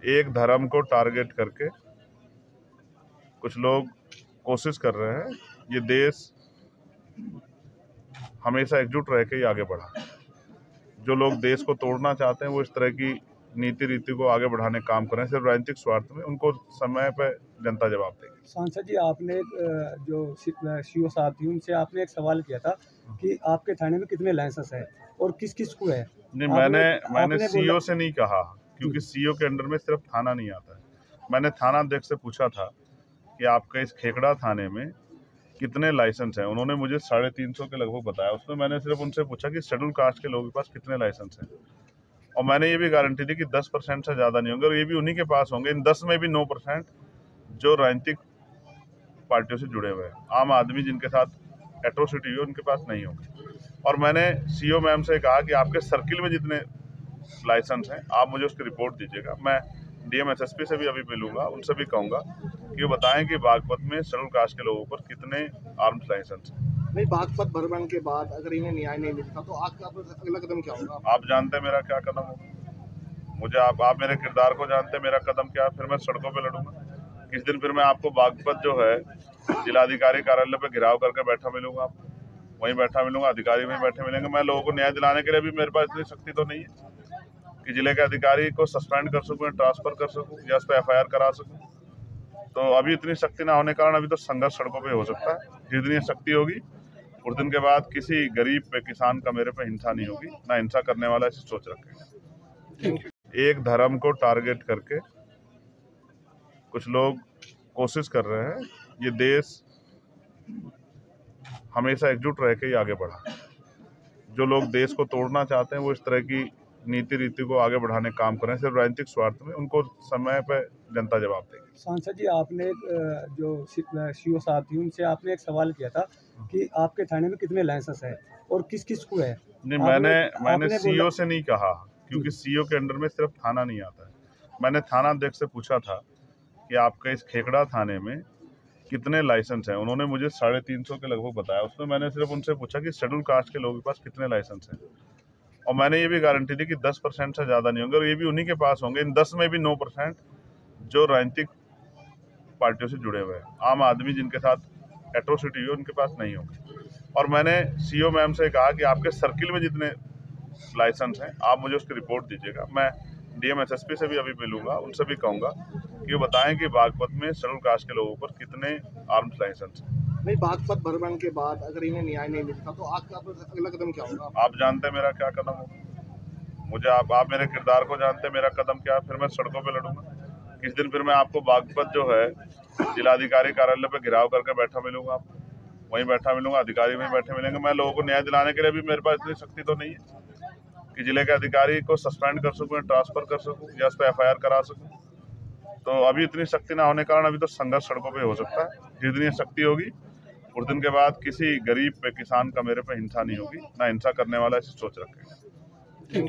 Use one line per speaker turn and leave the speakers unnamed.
एक धर्म को टारगेट करके कुछ लोग कोशिश कर रहे हैं। ये देश हमेशा एकजुट रह के ही आगे बढ़ा। जो लोग देश को तोड़ना चाहते हैं वो इस तरह की नीति रीति को आगे बढ़ाने का काम कर रहे हैं सिर्फ राजनीतिक स्वार्थ में। उनको समय पर जनता जवाब देगी।
सांसद जी, आपने जो सीओ साहब थी उनसे आपने एक सवाल किया था कि आपके थाने में कितने लाइसेंस है और किस किस को है।
नहीं, मैंने सीओ से नहीं कहा, क्योंकि सीओ के अंडर में सिर्फ थाना नहीं आता है। मैंने थाना अध्यक्ष से पूछा था कि आपके इस खेकड़ा थाने में कितने लाइसेंस हैं। उन्होंने मुझे 350 के लगभग बताया। उसमें मैंने सिर्फ उनसे पूछा कि शेड्यूल कास्ट के लोगों के पास कितने लाइसेंस हैं, और मैंने ये भी गारंटी दी कि 10% से ज़्यादा नहीं होंगे, और ये भी उन्हीं के पास होंगे। इन 10 में भी 9% जो राजनीतिक पार्टियों से जुड़े हुए हैं। आम आदमी जिनके साथ एट्रोसिटी हुई उनके पास नहीं होंगे। और मैंने सीओ मैम से कहा कि आपके सर्किल में जितने लाइसेंस हैं आप मुझे उसकी रिपोर्ट दीजिएगा। मैं डीएम एसएसपी से भी अभी मिलूंगा, उनसे भी कहूंगा कि वो बताएं कि बागपत में शेड्यूल कास्ट के लोगों पर कितने आर्म्स लाइसेंस हैं।
नहीं, बागपत भ्रमण के बाद अगर इन्हें न्याय नहीं मिलता तो आपका अगला कदम क्या होगा?
आप जानते हैं मेरा क्या कदम होगा। मुझे आप मेरे किरदार को जानते हैं, मेरा कदम क्या है। फिर मैं सड़कों पे लड़ूंगा। किस दिन फिर मैं आपको बागपत जो है जिलाधिकारी कार्यालय पे घिराव करके बैठा मिलूंगा, आपको वहीं बैठा मिलूंगा, अधिकारी वहीं बैठे मिलेंगे। मैं लोगों को न्याय दिलाने के लिए भी मेरे पास इतनी शक्ति तो नहीं है कि जिले के अधिकारी को सस्पेंड कर सकूं, ट्रांसफर कर सकूं या उस पर एफआईआर करा सकूं। तो अभी इतनी शक्ति ना होने के कारण अभी तो संघर्ष सड़कों पे हो सकता है। जितनी शक्ति होगी उस दिन के बाद किसी गरीब पे, किसान का मेरे पे हिंसा नहीं होगी, ना हिंसा करने वाला ऐसी सोच रखेगा। एक धर्म को टारगेट करके कुछ लोग कोशिश कर रहे हैं। ये देश हमेशा एकजुट रह के ही आगे बढ़ा। जो लोग देश को तोड़ना चाहते हैं वो इस तरह की नीति रीति को आगे बढ़ाने का काम कर रहे हैं सिर्फ राजनीतिक स्वार्थ में। उनको समय पर जनता जवाब देगी।
सांसद जी, आपने जो सीओ साहब थी उनसे आपने एक सवाल किया था कि आपके थाने में कितने लाइसेंस है और किस किस को है।
नहीं, मैंने सीओ से नहीं कहा, क्योंकि सीओ के अंडर में सिर्फ थाना नहीं आता है। मैंने थाना अध्यक्ष से पूछा था कि आपके इस खेकड़ा थाने में कितने लाइसेंस हैं। उन्होंने मुझे 350 के लगभग बताया। उसमें मैंने सिर्फ उनसे पूछा कि शेड्यूल कास्ट के लोगों के पास कितने लाइसेंस हैं, और मैंने ये भी गारंटी दी कि 10% से ज़्यादा नहीं होंगे, और ये भी उन्हीं के पास होंगे। इन 10 में भी 9% जो राजनीतिक पार्टियों से जुड़े हुए हैं। आम आदमी जिनके साथ एट्रोसिटी हुई उनके पास नहीं होंगे। और मैंने सीओ मैम से कहा कि आपके सर्किल में जितने लाइसेंस हैं आप मुझे उसकी रिपोर्ट दीजिएगा। मैं डीएम एसएसपी से भी अभी मिलूंगा, उनसे भी कहूंगा कि वो बताएं कि बागपत में शेड्यूल कास्ट के लोगों पर कितने आर्म्स लाइसेंस हैं।
नहीं, बागपत भ्रमण के बाद अगर इन्हें न्याय नहीं मिलता तो आपका अगला कदम क्या होगा?
आप जानते हैं मेरा क्या कदम होगा। मुझे आप मेरे किरदार को जानते हैं, मेरा कदम क्या है। फिर मैं सड़कों पे लड़ूंगा। किस दिन फिर मैं आपको बागपत जो है जिलाधिकारी कार्यालय पे घिराव करके बैठा मिलूंगा, आपको वहीं बैठा मिलूंगा, अधिकारी वहीं बैठे मिलेंगे। मैं लोगों को न्याय दिलाने के लिए भी मेरे पास इतनी शक्ति तो नहीं है कि जिले के अधिकारी को सस्पेंड कर सकूं, ट्रांसफर कर सकूं या उस पर एफआईआर करा सकूं। तो अभी इतनी शक्ति ना होने के कारण अभी तो संघर्ष सड़कों पे हो सकता है। जितनी शक्ति होगी उस दिन के बाद किसी गरीब पे, किसान का मेरे पे हिंसा नहीं होगी, ना हिंसा करने वाला ऐसी सोच रखेगा।